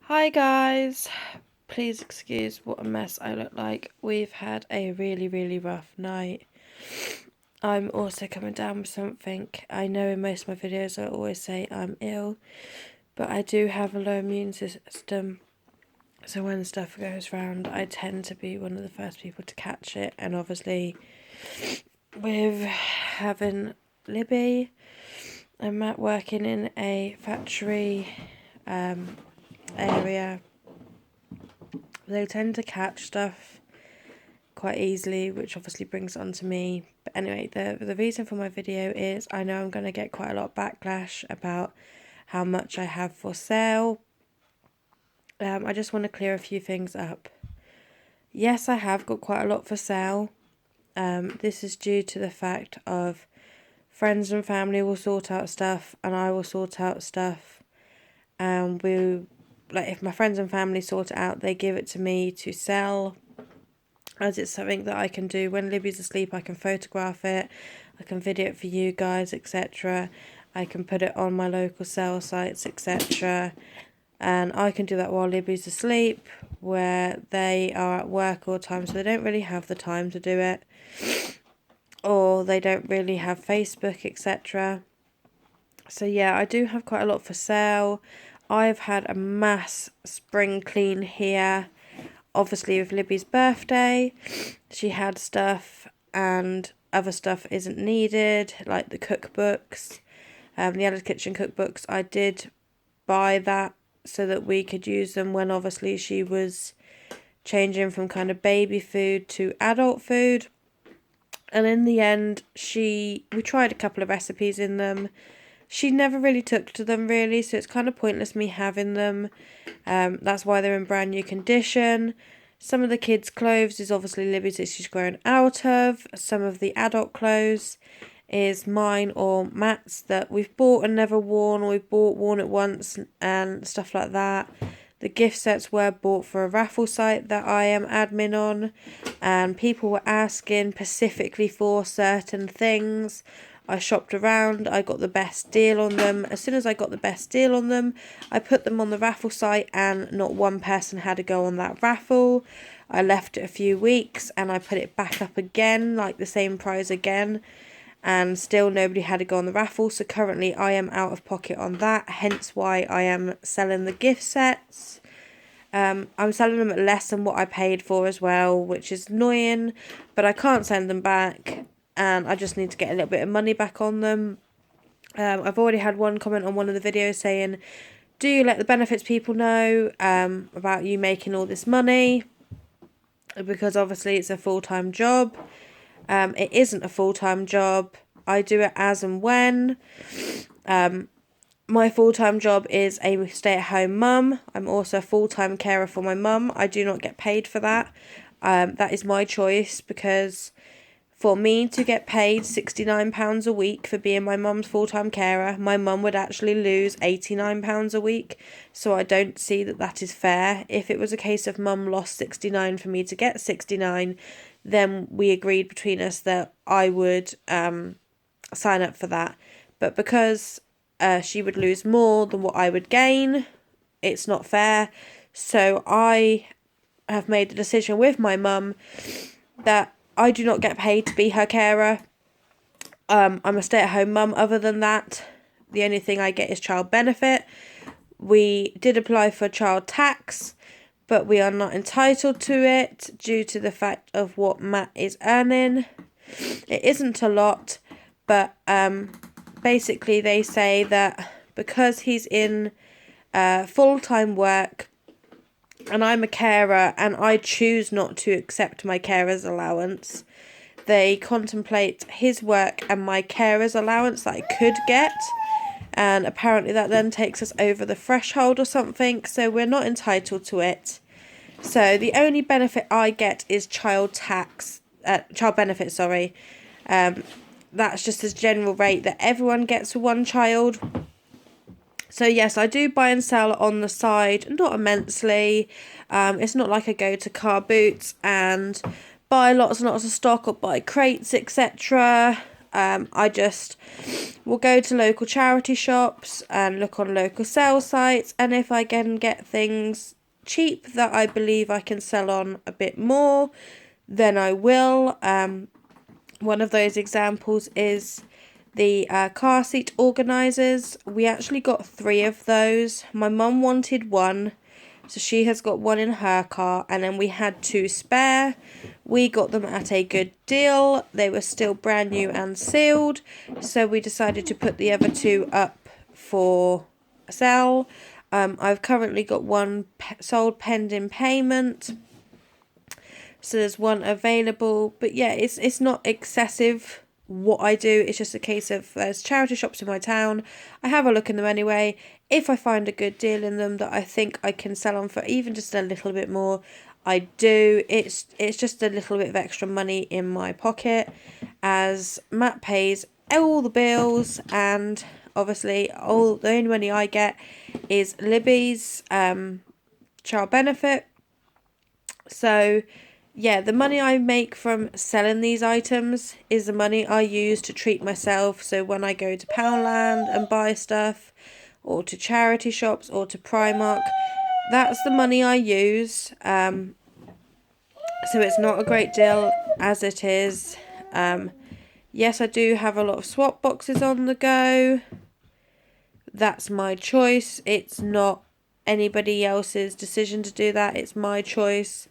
Hi guys, please excuse what a mess I look like. We've had a really rough night. I'm also coming down with something. I know in most of my videos I always say I'm ill, but I do have a low immune system. So when stuff goes round, I tend to be one of the first people to catch it. And obviously with having Libby and Matt working in a factory area, they tend to catch stuff quite easily, which obviously brings it on to me. But anyway, the reason for my video is I know I'm going to get quite a lot of backlash about how much I have for sale. I just want to clear a few things up. Yes, I have got quite a lot for sale. This is due to the fact of friends and family will sort out stuff and I will sort out stuff. And if my friends and family sort it out, they give it to me to sell, as it's something that I can do when Libby's asleep. I can photograph it, I can video it for you guys, etc. I can put it on my local sale sites, etc. And I can do that while Libby's asleep, where they are at work all the time, so they don't really have the time to do it, or they don't really have Facebook, etc. So yeah, I do have quite a lot for sale. I've had a mass spring clean here. Obviously with Libby's birthday, she had stuff and other stuff isn't needed, like the cookbooks, the Alice Kitchen cookbooks. I did buy that so that we could use them when obviously she was changing from kind of baby food to adult food. And in the end, we tried a couple of recipes in them. She never really took to them really, so it's kind of pointless me having them. That's why they're in brand new condition. Some of the kids' clothes is obviously Libby's that she's grown out of. Some of the adult clothes is mine or Matt's that we've bought and never worn, or we've worn it once and stuff like that. The gift sets were bought for a raffle site that I am admin on, and people were asking specifically for certain things. I shopped around, I got the best deal on them. As soon as I got the best deal on them, I put them on the raffle site and not one person had to go on that raffle. I left it a few weeks and I put it back up again, like the same price again, and still nobody had to go on the raffle. So currently I am out of pocket on that, hence why I am selling the gift sets. I'm selling them at less than what I paid for as well, which is annoying, but I can't send them back and I just need to get a little bit of money back on them. I've already had one comment on one of the videos saying, do you let the benefits people know about you making all this money? Because obviously it's a full-time job. It isn't a full-time job. I do it as and when. My full-time job is a stay-at-home mum. I'm also a full-time carer for my mum. I do not get paid for that. That is my choice, because for me to get paid £69 a week for being my mum's full-time carer, my mum would actually lose £89 a week. So I don't see that that is fair. If it was a case of mum lost 69 for me to get 69, then we agreed between us that I would sign up for that. But because she would lose more than what I would gain, it's not fair. So I have made the decision with my mum that I do not get paid to be her carer. I'm a stay-at-home mum. Other than that, the only thing I get is child benefit. We did apply for child tax, but we are not entitled to it due to the fact of what Matt is earning. It isn't a lot, but basically they say that because he's in full-time work and I'm a carer and I choose not to accept my carer's allowance, they contemplate his work and my carer's allowance that I could get, and apparently that then takes us over the threshold or something, so we're not entitled to it. So the only benefit I get is child benefit, sorry. That's just as general rate that everyone gets for one child. So yes, I do buy and sell on the side, not immensely. It's not like I go to Car Boots and buy lots and lots of stock or buy crates, etc. I just will go to local charity shops and look on local sale sites, and if I can get things cheap that I believe I can sell on a bit more, then I will. One of those examples is the car seat organisers. We actually got 3 of those. My mum wanted one, so she has got one in her car, and then we had 2 spare. We got them at a good deal. They were still brand new and sealed, so we decided to put the other 2 up for sale. I've currently got one sold pending payment, so there's one available. But yeah, it's not excessive what I do. It's just a case of there's charity shops in my town. I have a look in them anyway. If I find a good deal in them that I think I can sell on for even just a little bit more, I do. It's just a little bit of extra money in my pocket, as Matt pays all the bills, and obviously the only money I get is Libby's child benefit. So yeah, the money I make from selling these items is the money I use to treat myself. So when I go to Poundland and buy stuff, or to charity shops, or to Primark, that's the money I use. So it's not a great deal as it is. Yes, I do have a lot of swap boxes on the go. That's my choice. It's not anybody else's decision to do that. It's my choice.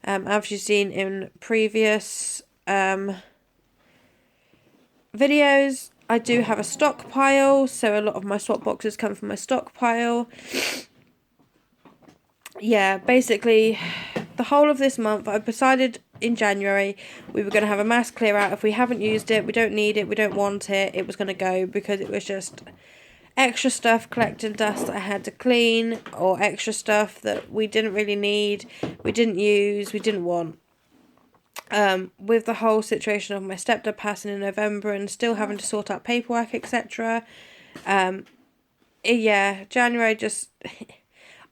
As you've seen in previous videos, I do have a stockpile, so a lot of my swap boxes come from my stockpile. Yeah, basically the whole of this month, I decided in January we were going to have a mass clear out. If we haven't used it, we don't need it, we don't want it, it was going to go, because it was just extra stuff collecting dust that I had to clean, or extra stuff that we didn't really need, we didn't use, we didn't want. With the whole situation of my stepdad passing in November and still having to sort out paperwork, etc. Yeah, January just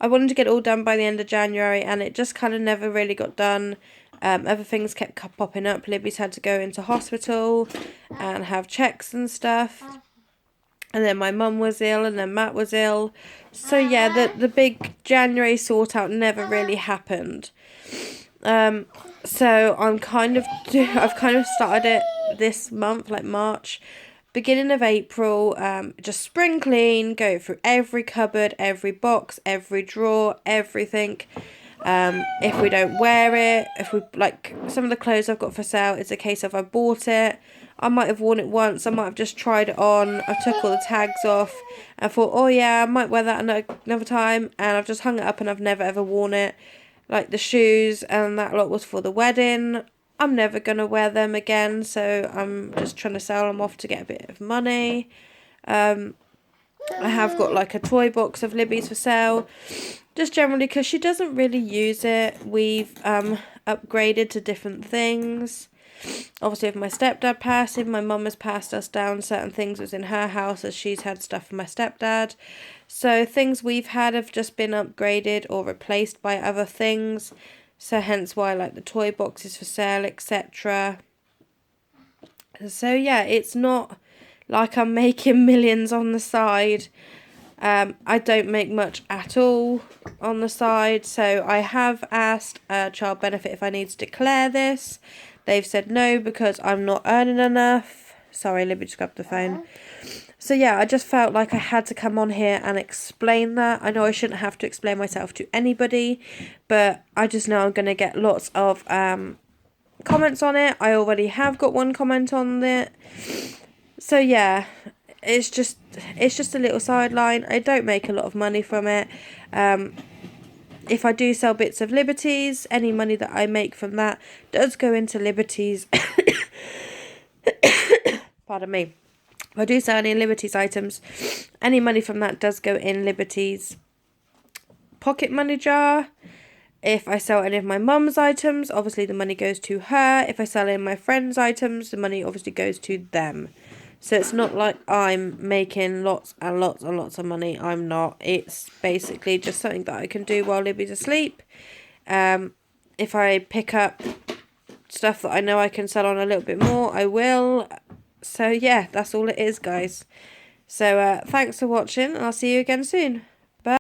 I wanted to get it all done by the end of January, and it just kind of never really got done. Other things kept popping up. Libby's had to go into hospital and have checks and stuff. And then my mum was ill, and then Matt was ill. So yeah, the big January sort out never really happened. So I've kind of started it this month, like March, beginning of April. Just spring clean, go through every cupboard, every box, every drawer, everything. If we don't wear it, if we like some of the clothes I've got for sale, it's a case of I bought it, I might have worn it once, I might have just tried it on, I took all the tags off and thought, oh yeah, I might wear that another time, and I've just hung it up and I've never ever worn it. Like the shoes and that lot was for the wedding. I'm never going to wear them again, so I'm just trying to sell them off to get a bit of money. I have got like a toy box of Libby's for sale, just generally because she doesn't really use it. We've upgraded to different things. Obviously, with my stepdad passing, my mum has passed us down certain things was in her house, as she's had stuff from my stepdad. So things we've had have just been upgraded or replaced by other things. So hence why like the toy boxes for sale, etc. So yeah, it's not like I'm making millions on the side. I don't make much at all on the side. So I have asked Child Benefit if I need to declare this. They've said no, because I'm not earning enough. Sorry, Libby just grabbed the phone. So yeah, I just felt like I had to come on here and explain that. I know I shouldn't have to explain myself to anybody, but I just know I'm going to get lots of comments on it. I already have got one comment on it. So yeah, it's just a little sideline. I don't make a lot of money from it. If I do sell bits of Liberties, any money that I make from that does go into Liberties. Pardon me. If I do sell any Liberties items, any money from that does go in Liberties pocket money jar. If I sell any of my mum's items, obviously the money goes to her. If I sell any of my friends' items, the money obviously goes to them. So it's not like I'm making lots and lots and lots of money. I'm not. It's basically just something that I can do while Libby's asleep. If I pick up stuff that I know I can sell on a little bit more, I will. So yeah, that's all it is, guys. So thanks for watching, and I'll see you again soon.